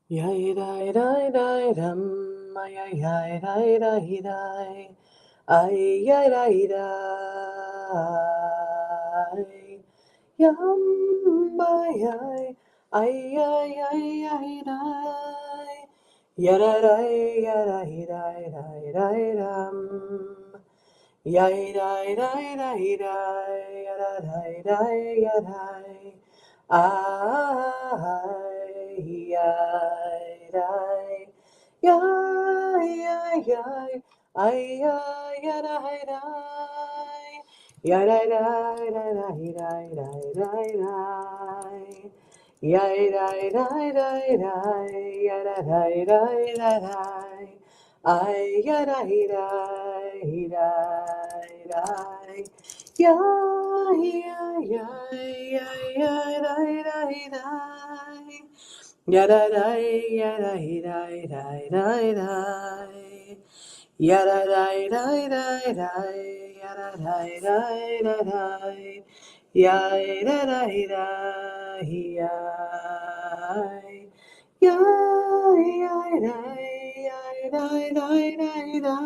Yai dai dai dai dum, ay yai dai dai dai, ay yai dai dai, yum ay dai, yada dai dai dai dai dum, yai dai dai dai dai, yada dai dai yadai. Ay, ay, ay, yay, ay, ay, ay, ay, yaday, day, yaday, day, day, day, day, day, day, yay, day, day, day, day, yaday, day, day, day, day, ay, yaday, day, day, day. Yeah, yeah, yeah, yeah, yeah, da, da, da. Yeah, da, da, yeah, da, da, da, da, da. Yeah, da, da, da, da, da. Yeah, da, da, da, da, da. Yeah, da, da, da, yeah. Yeah, yeah, da, yeah, da, da, da, da.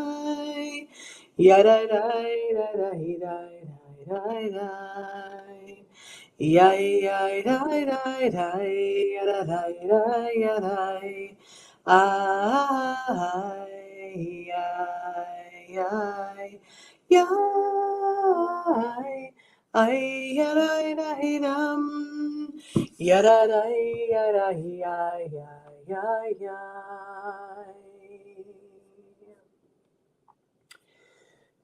Yada da da da da da da. Yay yay da da da yada da da yada. Ay ay ay yay. Ay yada da dum. Yada da yada yay yay yay.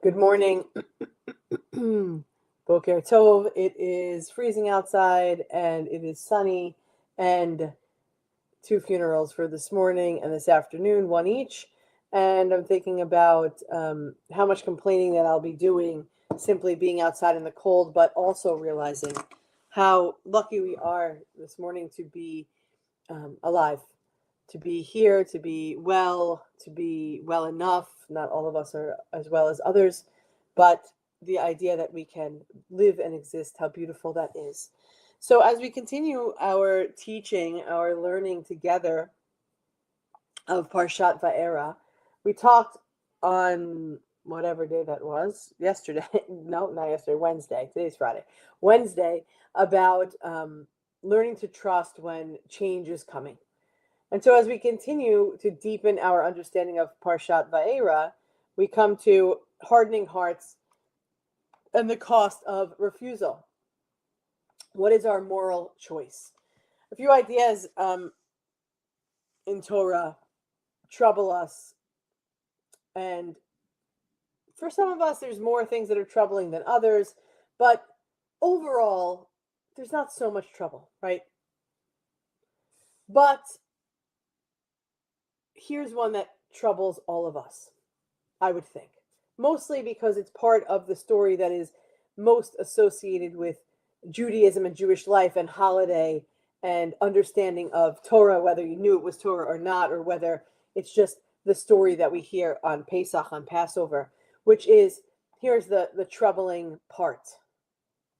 Good morning. Boker Tov. It is freezing outside and it is sunny, and two funerals for this morning and this afternoon, one each. And I'm thinking about how much complaining that I'll be doing simply being outside in the cold, but also realizing how lucky we are this morning to be alive, to be here, to be well enough. Not all of us are as well as others, but the idea that we can live and exist, how beautiful that is. So, as we continue our teaching, our learning together of Parshat Va'era, we talked on whatever day that was, yesterday, no, not yesterday, Wednesday, today's Friday, Wednesday, about learning to trust when change is coming. And so, as we continue to deepen our understanding of Parshat Va'era, we come to hardening hearts and the cost of refusal. What is our moral choice? A few ideas in Torah trouble us, and for some of us, there's more things that are troubling than others, but overall, there's not so much trouble, right? But here's one that troubles all of us, I would think. Mostly because it's part of the story that is most associated with Judaism and Jewish life and holiday and understanding of Torah, whether you knew it was Torah or not, or whether it's just the story that we hear on Pesach, on Passover, which is, here's the troubling part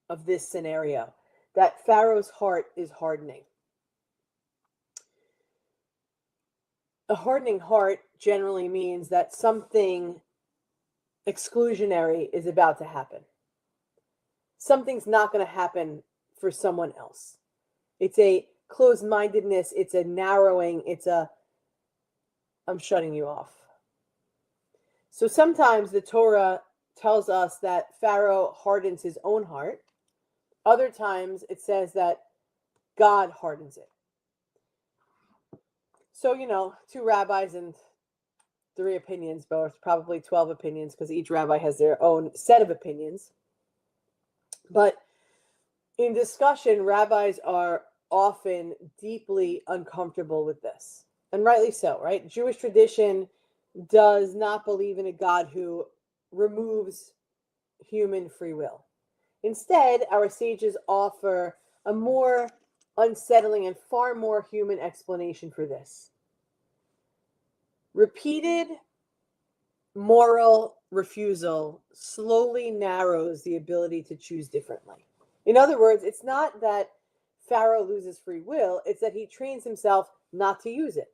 of this scenario, that Pharaoh's heart is hardening. A hardening heart generally means that something exclusionary is about to happen. Something's not going to happen for someone else. It's a closed-mindedness, it's a narrowing, I'm shutting you off. So sometimes the Torah tells us that Pharaoh hardens his own heart. Other times it says that God hardens it. So, two rabbis and three opinions, but it's probably 12 opinions because each rabbi has their own set of opinions. But in discussion, rabbis are often deeply uncomfortable with this, and rightly so, right? Jewish tradition does not believe in a God who removes human free will. Instead, our sages offer a more unsettling and far more human explanation for this. Repeated moral refusal slowly narrows the ability to choose differently. In other words, it's not that Pharaoh loses free will, it's that he trains himself not to use it.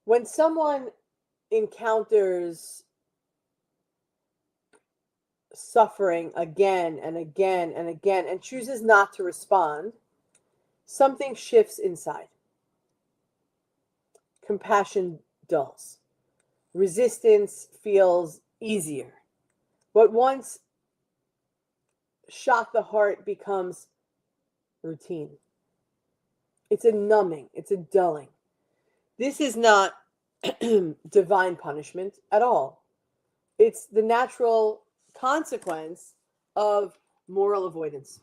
When someone encounters suffering again and again and again and chooses not to respond, something shifts inside. Compassion dulls. Resistance feels easier. What once shocked the heart becomes routine. It's a numbing, it's a dulling. This is not divine punishment at all. It's the natural consequence of moral avoidance.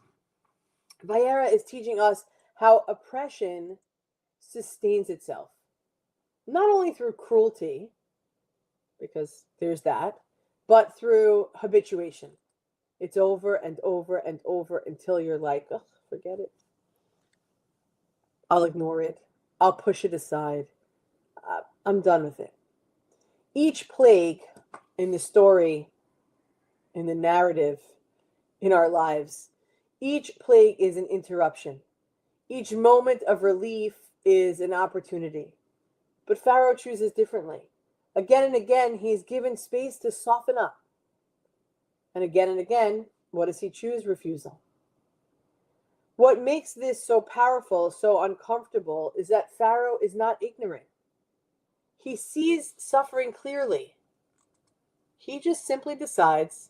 Vayera is teaching us how oppression sustains itself, not only through cruelty, because there's that, but through habituation. It's over and over and over until you're like, oh, forget it. I'll ignore it. I'll push it aside. I'm done with it. Each plague in the story, in the narrative, in our lives, each plague is an interruption. Each moment of relief is an opportunity. But Pharaoh chooses differently. Again and again, he's given space to soften up. And again, what does he choose? Refusal. What makes this so powerful, so uncomfortable, is that Pharaoh is not ignorant. He sees suffering clearly. He just simply decides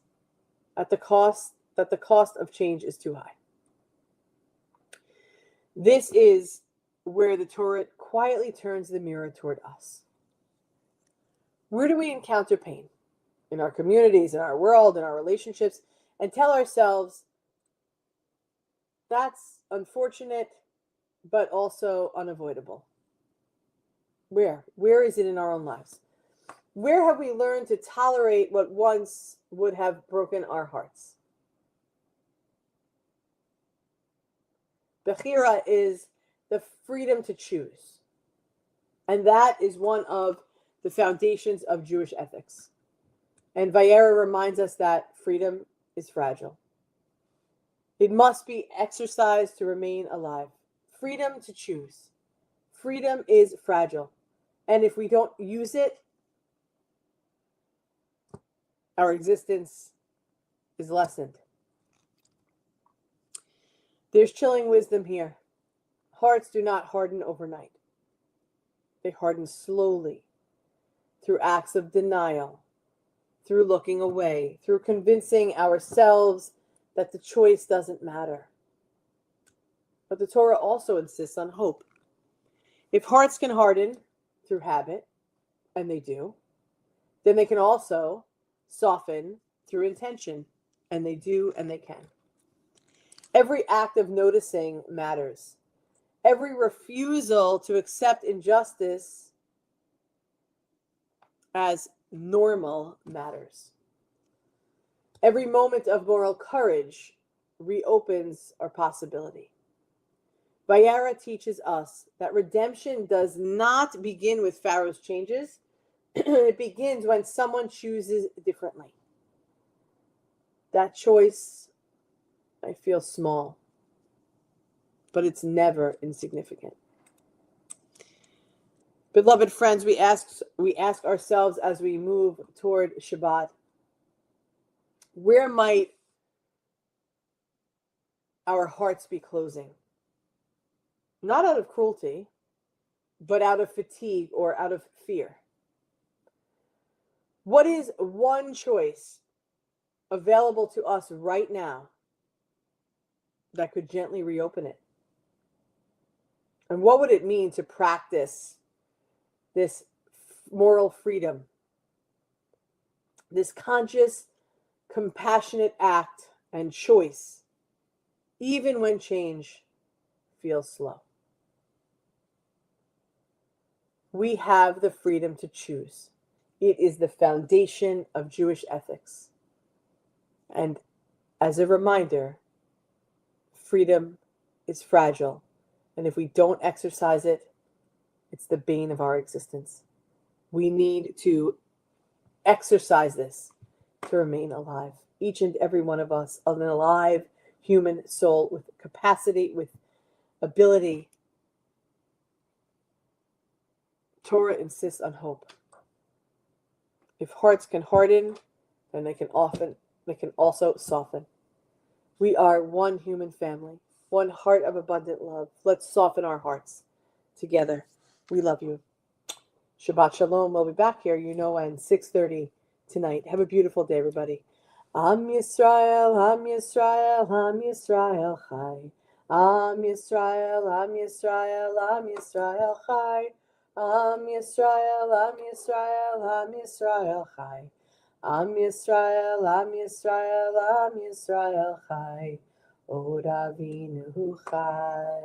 that the cost of change is too high. This is where the Torah quietly turns the mirror toward us. Where do we encounter pain? In our communities, in our world, in our relationships, and tell ourselves, that's unfortunate, but also unavoidable. Where? Where is it in our own lives? Where have we learned to tolerate what once would have broken our hearts? Bechira is the freedom to choose. And that is one of the foundations of Jewish ethics. And Vayera reminds us that freedom is fragile. It must be exercised to remain alive. Freedom to choose. Freedom is fragile. And if we don't use it, our existence is lessened. There's chilling wisdom here. Hearts do not harden overnight. They harden slowly through acts of denial, through looking away, through convincing ourselves that the choice doesn't matter. But the Torah also insists on hope. If hearts can harden through habit, and they do, then they can also soften through intention, and they do, and they can. Every act of noticing matters. Every refusal to accept injustice as normal matters. Every moment of moral courage reopens our possibility. Vayera teaches us that redemption does not begin with Pharaoh's changes. It begins when someone chooses differently. That choice, I feel small, but it's never insignificant. Beloved friends, we ask ourselves as we move toward Shabbat, where might our hearts be closing? Not out of cruelty, but out of fatigue or out of fear. What is one choice available to us right now that could gently reopen it? And what would it mean to practice this moral freedom, this conscious, compassionate act and choice, even when change feels slow? We have the freedom to choose. It is the foundation of Jewish ethics. And as a reminder, freedom is fragile. And if we don't exercise it, it's the bane of our existence. We need to exercise this to remain alive. Each and every one of us, an alive human soul with capacity, with ability. Torah insists on hope. If hearts can harden, then they can also soften. We are one human family, one heart of abundant love. Let's soften our hearts together. We love you. Shabbat Shalom. We'll be back here, when 6:30 tonight. Have a beautiful day, everybody. Am Yisrael, Am Yisrael, Am Yisrael Chai. Am Yisrael, Am Yisrael, Am Yisrael Chai. Am Yisrael, Am Yisrael, Am Yisrael Chai. Am Yisrael, Am Yisrael, Am Yisrael Chai. Od Avinu Chai.